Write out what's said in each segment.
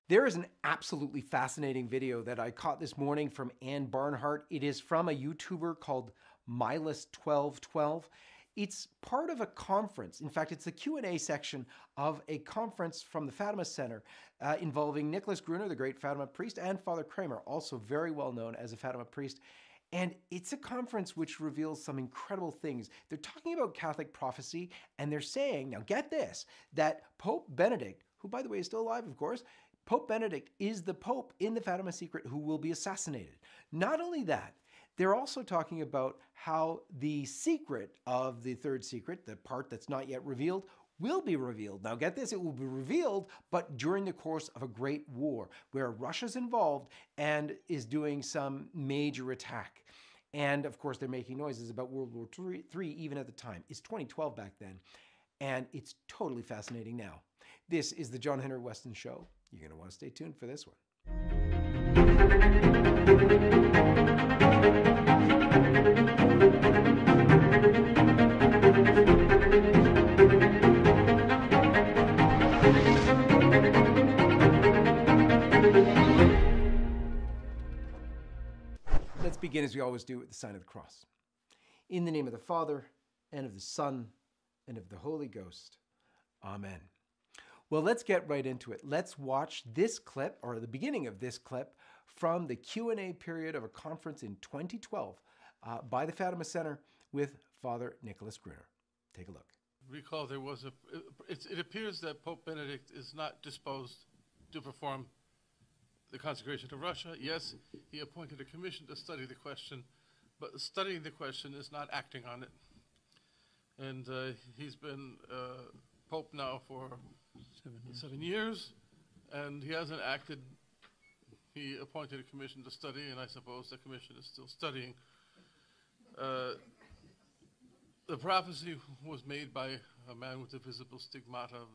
There is an absolutely fascinating video that I caught this morning from Ann Barnhart. It is from a YouTuber called Milas1212. It's part of a conference. In fact, it's the Q&A section of a conference from the Fatima Center involving Nicholas Gruner, the great Fatima priest, and Father Kramer, also very well known as a Fatima priest. And it's a conference which reveals some incredible things. They're talking about Catholic prophecy, and they're saying, now get this, that Pope Benedict, who by the way is still alive, of course, Pope Benedict is the Pope in the Fatima secret who will be assassinated. Not only that, they're also talking about how the secret of the third secret, the part that's not yet revealed, will be revealed. Now get this, it will be revealed, but during the course of a great war where Russia's involved and is doing some major attack. And of course, they're making noises about World War III even at the time. It's 2012 back then, and it's totally fascinating now. This is the John Henry Weston Show. You're going to want to stay tuned for this one. Let's begin as we always do with the sign of the cross. In the name of the Father, and of the Son, and of the Holy Ghost. Amen. Well, let's get right into it. Let's watch this clip, or the beginning of this clip, from the Q&A period of a conference in 2012 by the Fatima Center with Father Nicholas Gruner. Take a look. Recall there was it appears that Pope Benedict is not disposed to perform the consecration to Russia. Yes, he appointed a commission to study the question, but studying the question is not acting on it. And he's been Pope now for 7 years, and he hasn't acted. He appointed a commission to study, and I suppose the commission is still studying. The prophecy was made by a man with a visible stigmata,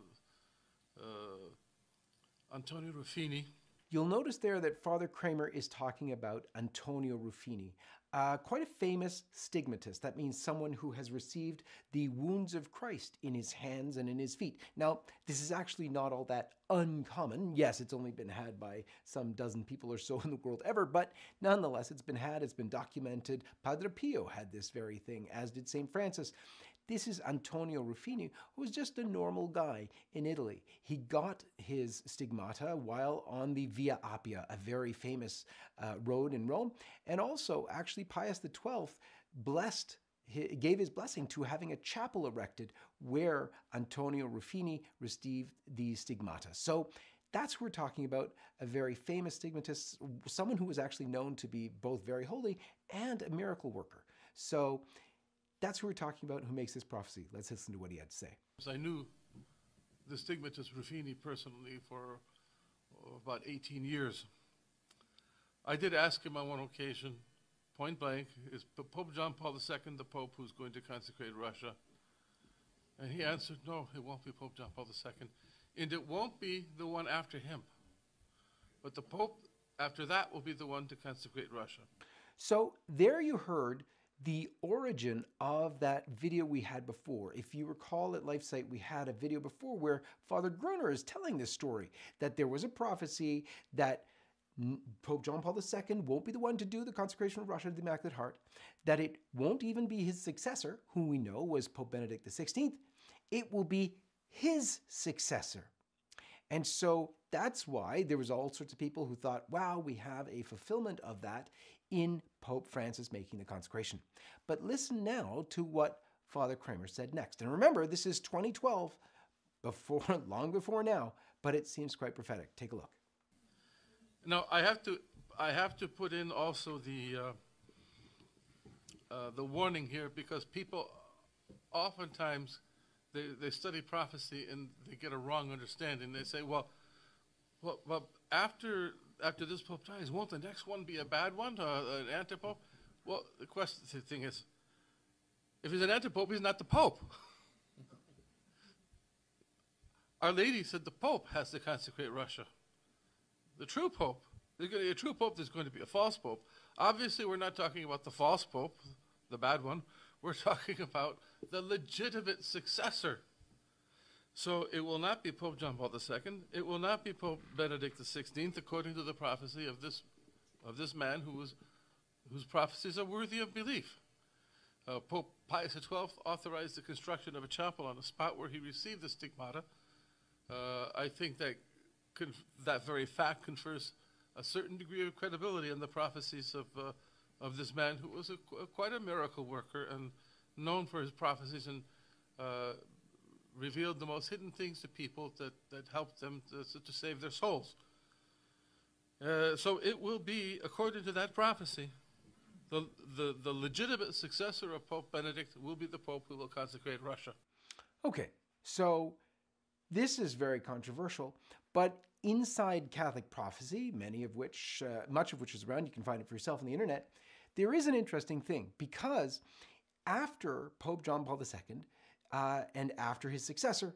Antonio Ruffini. You'll notice there that Father Kramer is talking about Antonio Ruffini, quite a famous stigmatist. That means someone who has received the wounds of Christ in his hands and in his feet. Now, this is actually not all that uncommon. Yes, it's only been had by some dozen people or so in the world ever, but nonetheless, it's been had, it's been documented. Padre Pio had this very thing, as did St. Francis. This is Antonio Ruffini, who was just a normal guy in Italy. He got his stigmata while on the Via Appia, a very famous road in Rome, and also actually Pius XII gave his blessing to having a chapel erected where Antonio Ruffini received the stigmata. So that's who we're talking about, a very famous stigmatist, someone who was actually known to be both very holy and a miracle worker. So that's who we're talking about, who makes this prophecy. Let's listen to what he had to say. I knew the stigmatist Ruffini personally for about 18 years. I did ask him on one occasion, point blank, is Pope John Paul II the Pope who's going to consecrate Russia? And he answered, no, it won't be Pope John Paul II. And it won't be the one after him. But the Pope after that will be the one to consecrate Russia. So there you heard the origin of that video we had before. If you recall at LifeSite, we had a video before where Father Gruner is telling this story, that there was a prophecy that Pope John Paul II won't be the one to do the consecration of Russia to the Immaculate Heart, that it won't even be his successor, who we know was Pope Benedict XVI. It will be his successor. And so that's why there was all sorts of people who thought, wow, we have a fulfillment of that in Pope Francis making the consecration. But listen now to what Father Kramer said next. And remember, this is 2012, long before now, but it seems quite prophetic. Take a look. Now, I have to put in also the warning here, because people oftentimes they study prophecy and they get a wrong understanding. They say, well, after this Pope dies, won't the next one be a bad one, an antipope? Well, the thing is, if he's an antipope, he's not the Pope. Our Lady said the Pope has to consecrate Russia. The true Pope, there's going to be a true Pope, there's going to be a false Pope. Obviously, we're not talking about the false Pope, the bad one. We're talking about the legitimate successor. So it will not be Pope John Paul II. It will not be Pope Benedict XVI, according to the prophecy of this man whose prophecies are worthy of belief. Pope Pius XII authorized the construction of a chapel on the spot where he received the stigmata. I think that that very fact confers a certain degree of credibility in the prophecies of this man who was quite a miracle worker and known for his prophecies and revealed the most hidden things to people that helped them to save their souls. So it will be, according to that prophecy, the legitimate successor of Pope Benedict will be the Pope who will consecrate Russia. Okay, so this is very controversial, but inside Catholic prophecy, much of which is around, you can find it for yourself on the internet, there is an interesting thing, because after Pope John Paul II and after his successor,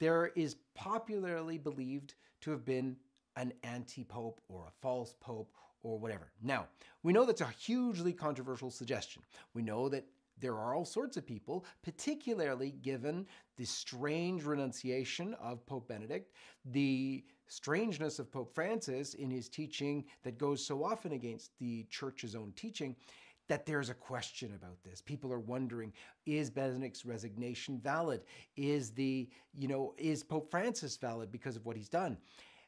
there is popularly believed to have been an anti-pope or a false pope or whatever. Now, we know that's a hugely controversial suggestion. We know that there are all sorts of people, particularly given the strange renunciation of Pope Benedict, the strangeness of Pope Francis in his teaching that goes so often against the Church's own teaching, that there's a question about this. People are wondering, is Benedict's resignation valid? Is Pope Francis valid because of what he's done?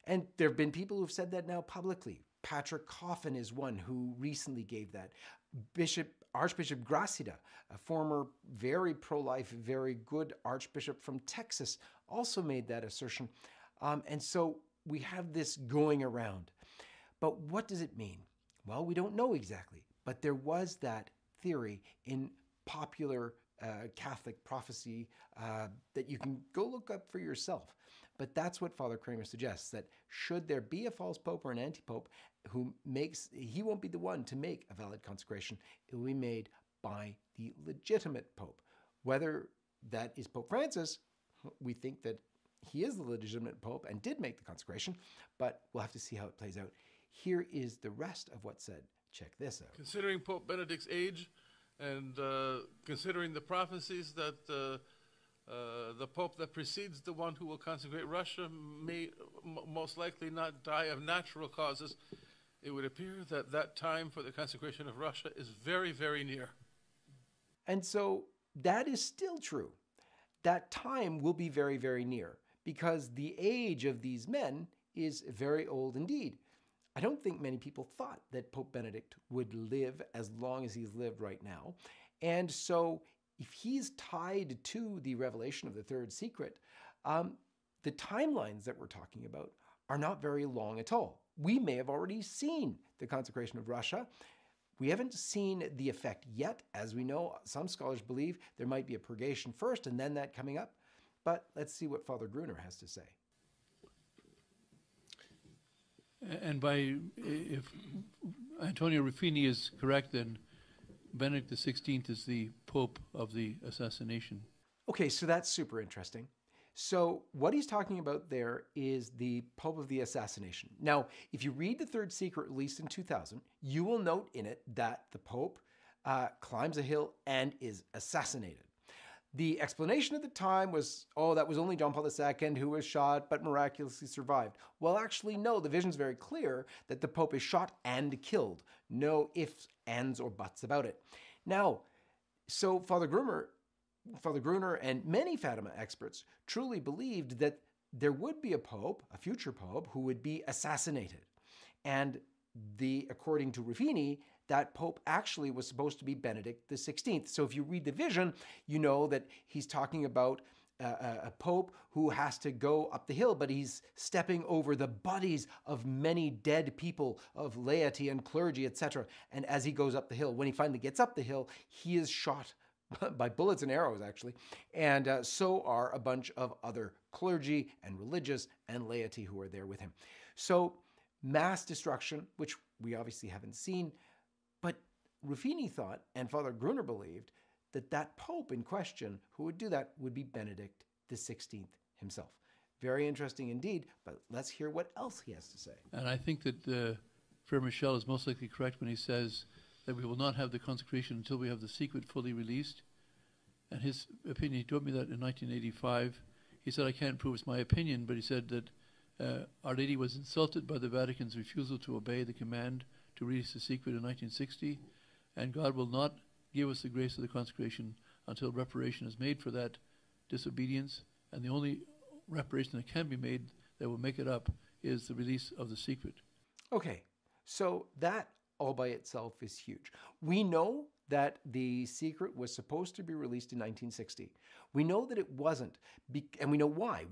And there have been people who've said that now publicly. Patrick Coffin is one who recently gave that. Archbishop Gracida, a former very pro-life, very good archbishop from Texas, also made that assertion. And so we have this going around. But what does it mean? Well, we don't know exactly. But there was that theory in popular Catholic prophecy that you can go look up for yourself. But that's what Father Kramer suggests, that should there be a false pope or an anti-pope he won't be the one to make a valid consecration. It will be made by the legitimate pope. Whether that is Pope Francis, we think that he is the legitimate pope and did make the consecration, but we'll have to see how it plays out. Here is the rest of what's said. Check this out. Considering Pope Benedict's age and considering the prophecies that the Pope that precedes the one who will consecrate Russia may most likely not die of natural causes, it would appear that that time for the consecration of Russia is very, very near. And so that is still true. That time will be very, very near because the age of these men is very old indeed. I don't think many people thought that Pope Benedict would live as long as he's lived right now. And so if he's tied to the revelation of the third secret, the timelines that we're talking about are not very long at all. We may have already seen the consecration of Russia. We haven't seen the effect yet. As we know, some scholars believe there might be a purgation first and then that coming up. But let's see what Father Gruner has to say. And if Antonio Ruffini is correct, then Benedict XVI is the Pope of the assassination. Okay, so that's super interesting. So what he's talking about there is the Pope of the assassination. Now, if you read the Third Secret released in 2000, you will note in it that the Pope climbs a hill and is assassinated. The explanation at the time was, that was only John Paul II who was shot but miraculously survived. Well, actually, no, the vision's very clear that the Pope is shot and killed. No ifs, ands, or buts about it. Now, so Father Gruner and many Fatima experts truly believed that there would be a pope, a future pope, who would be assassinated. And according to Ruffini, that pope actually was supposed to be Benedict XVI. So if you read the vision, you know that he's talking about a pope who has to go up the hill, but he's stepping over the bodies of many dead people, of laity and clergy, etc. And as he goes up the hill, when he finally gets up the hill, he is shot by bullets and arrows, actually. And so are a bunch of other clergy and religious and laity who are there with him. So mass destruction, which we obviously haven't seen, but Ruffini thought, and Father Gruner believed, that pope in question who would do that would be Benedict XVI himself. Very interesting indeed, but let's hear what else he has to say. And I think that Frere Michel is most likely correct when he says that we will not have the consecration until we have the secret fully released. And his opinion, he told me that in 1985. he said, I can't prove it's my opinion, but he said that Our Lady was insulted by the Vatican's refusal to obey the command to release the secret in 1960, and God will not give us the grace of the consecration until reparation is made for that disobedience, and the only reparation that can be made that will make it up is the release of the secret. Okay, so that all by itself is huge. We know that the secret was supposed to be released in 1960. We know that it wasn't, and we know why.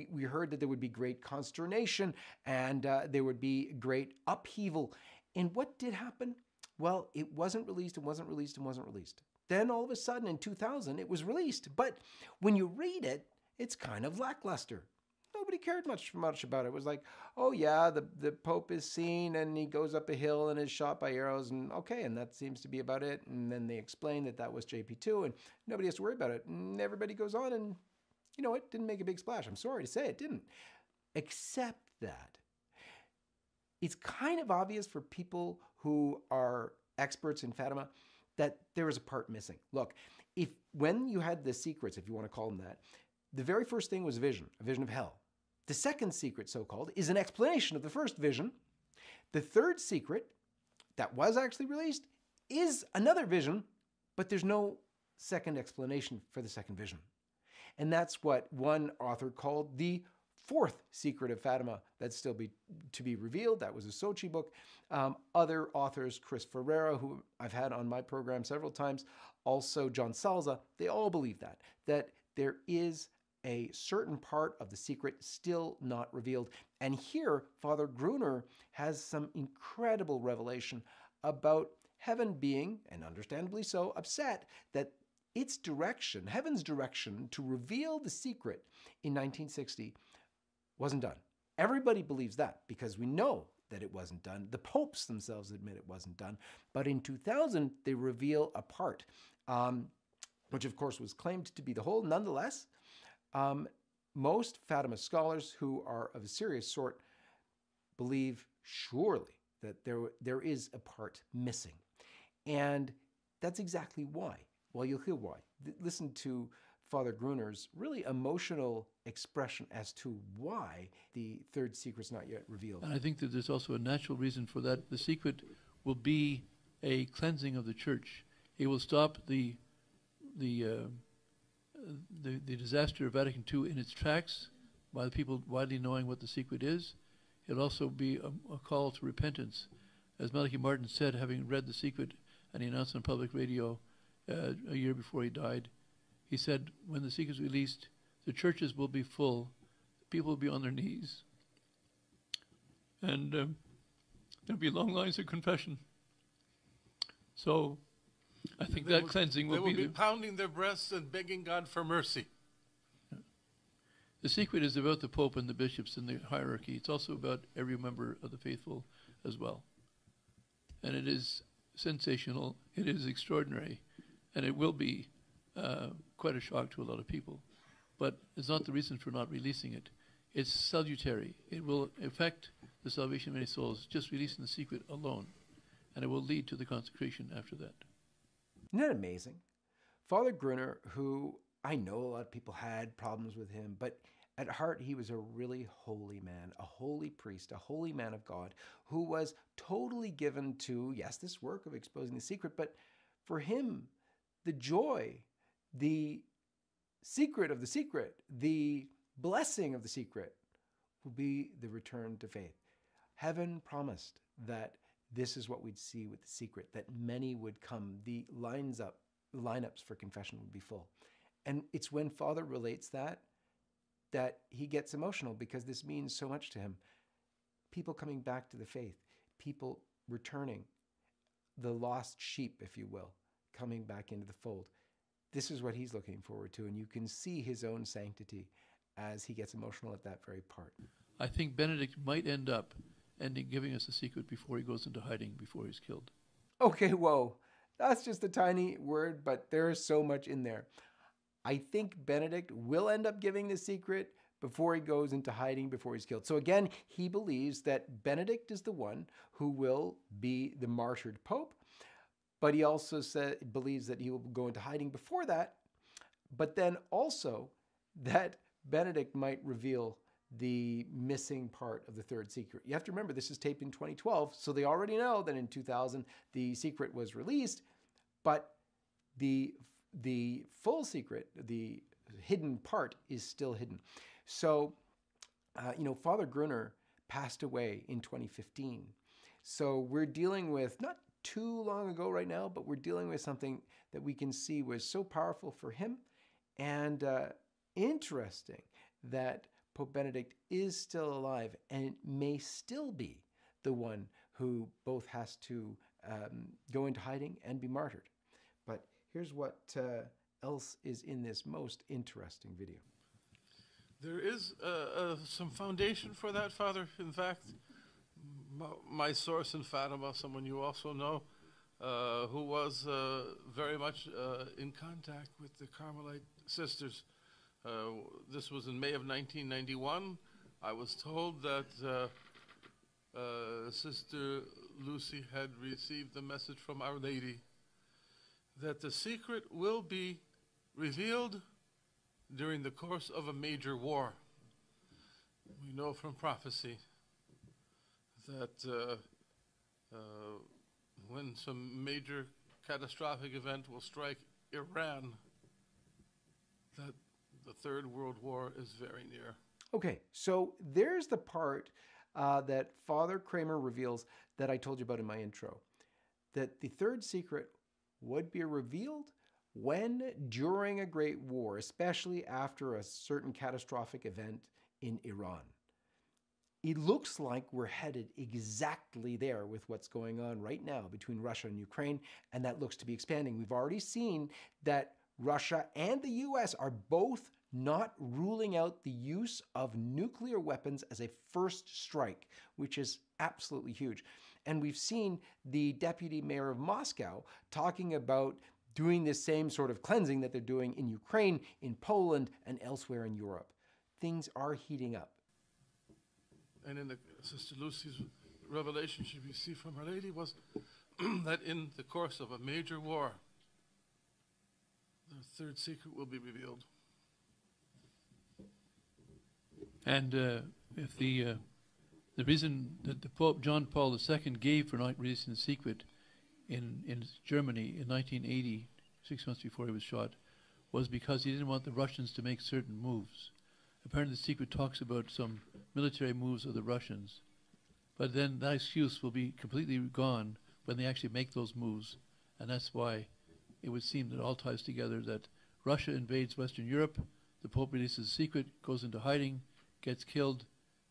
We heard that there would be great consternation and there would be great upheaval. And what did happen? Well, it wasn't released and wasn't released and wasn't released. Then all of a sudden in 2000, it was released. But when you read it, it's kind of lackluster. Nobody cared much about it. It was like, oh yeah, the Pope is seen and he goes up a hill and is shot by arrows, and okay, and that seems to be about it. And then they explain that that was JP2 and nobody has to worry about it. And everybody goes on and, you know, it didn't make a big splash. I'm sorry to say it didn't. Except that it's kind of obvious for people who are experts in Fatima that there is a part missing. Look, when you had the secrets, if you want to call them that, the very first thing was a vision of hell. The second secret, so-called, is an explanation of the first vision. The third secret, that was actually released, is another vision, but there's no second explanation for the second vision. And that's what one author called the fourth secret of Fatima that's still to be revealed. That was a Sochi book. Other authors, Chris Ferreira, who I've had on my program several times, also John Salza, they all believe that there is a certain part of the secret still not revealed. And here, Father Gruner has some incredible revelation about heaven being, and understandably so, upset that its direction, heaven's direction to reveal the secret in 1960 wasn't done. Everybody believes that because we know that it wasn't done. The popes themselves admit it wasn't done. But in 2000, they reveal a part, which of course was claimed to be the whole. Nonetheless, most Fatima scholars who are of a serious sort believe surely that there is a part missing. And that's exactly why. Well, you'll hear why. Listen to Father Gruner's really emotional expression as to why the third secret's not yet revealed. And I think that there's also a natural reason for that. The secret will be a cleansing of the church. It will stop the disaster of Vatican II in its tracks by the people widely knowing what the secret is. It'll also be a call to repentance. As Malachi Martin said, having read the secret, and he announced on public radio a year before he died, he said, when the secret is released, the churches will be full, people will be on their knees, and there'll be long lines of confession. So I think that cleansing will be... They will be pounding their breasts and begging God for mercy. The secret is about the Pope and the bishops and the hierarchy. It's also about every member of the faithful as well. And it is sensational, it is extraordinary, and it will be quite a shock to a lot of people. But it's not the reason for not releasing it. It's salutary. It will affect the salvation of many souls, just releasing the secret alone. And it will lead to the consecration after that. Isn't that amazing? Father Gruner, who I know a lot of people had problems with him, but at heart he was a really holy man, a holy priest, a holy man of God, who was totally given to, yes, this work of exposing the secret, but for him, the joy, the secret of the secret, the blessing of the secret will be the return to faith. Heaven promised that this is what we'd see with the secret, that many would come. The lineups for confession would be full. And it's when Father relates that he gets emotional, because this means so much to him. People coming back to the faith, people returning, the lost sheep, if you will, coming back into the fold. This is what he's looking forward to, and you can see his own sanctity as he gets emotional at that very part. I think Benedict might end up giving us the secret before he goes into hiding, before he's killed. Okay, whoa. That's just a tiny word, but there is so much in there. I think Benedict will end up giving the secret before he goes into hiding, before he's killed. So again, he believes that Benedict is the one who will be the martyred pope, but he also believes that he will go into hiding before that, but then also that Benedict might reveal the missing part of the third secret. You have to remember, this is taped in 2012, so they already know that in 2000 the secret was released, but the full secret, the hidden part, is still hidden. So, Father Gruner passed away in 2015. So we're dealing with, not too long ago right now, but we're dealing with something that we can see was so powerful for him, and interesting that Pope Benedict is still alive and may still be the one who both has to go into hiding and be martyred. But here's what else is in this most interesting video. There is some foundation for that, Father. In fact, my source in Fatima, someone you also know, who was very much in contact with the Carmelite sisters. This was in May of 1991. I was told that Sister Lucy had received the message from Our Lady that the secret will be revealed during the course of a major war. We know from prophecy that when some major catastrophic event will strike Iran, that the Third World War is very near. Okay, so there's the part that Father Kramer reveals that I told you about in my intro, that the third secret would be revealed when during a great war, especially after a certain catastrophic event in Iran. It looks like we're headed exactly there with what's going on right now between Russia and Ukraine, and that looks to be expanding. We've already seen that Russia and the US are both not ruling out the use of nuclear weapons as a first strike, which is absolutely huge. And we've seen the deputy mayor of Moscow talking about doing this same sort of cleansing that they're doing in Ukraine, in Poland, and elsewhere in Europe. Things are heating up. And in the Sister Lucy's revelation she received from Our Lady was that in the course of a major war, the third secret will be revealed. And if the reason that the Pope John Paul II gave for not releasing the secret in Germany in 1980, 6 months before he was shot, was because he didn't want the Russians to make certain moves. Apparently the secret talks about some military moves of the Russians, but then that excuse will be completely gone when they actually make those moves, and that's why it would seem that it all ties together, that Russia invades Western Europe, the Pope releases the secret, goes into hiding, gets killed,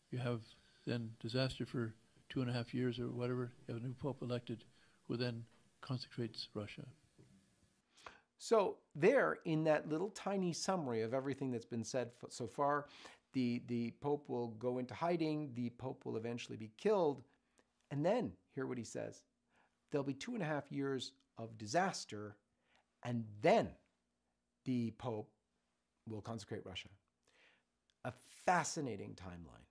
you have then disaster for 2.5 years or whatever, you have a new Pope elected who then consecrates Russia. So there, in that little tiny summary of everything that's been said so far, the Pope will go into hiding, the Pope will eventually be killed, and then, hear what he says, there'll be 2.5 years of disaster, and then the Pope will consecrate Russia. A fascinating timeline.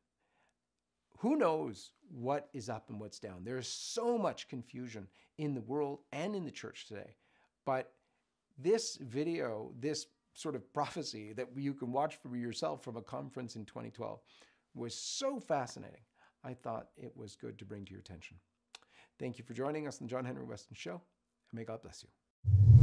Who knows what is up and what's down? There's so much confusion in the world and in the church today, but this video, this sort of prophecy that you can watch for yourself from a conference in 2012 was so fascinating. I thought it was good to bring to your attention. Thank you for joining us on the John Henry Weston Show, and may God bless you.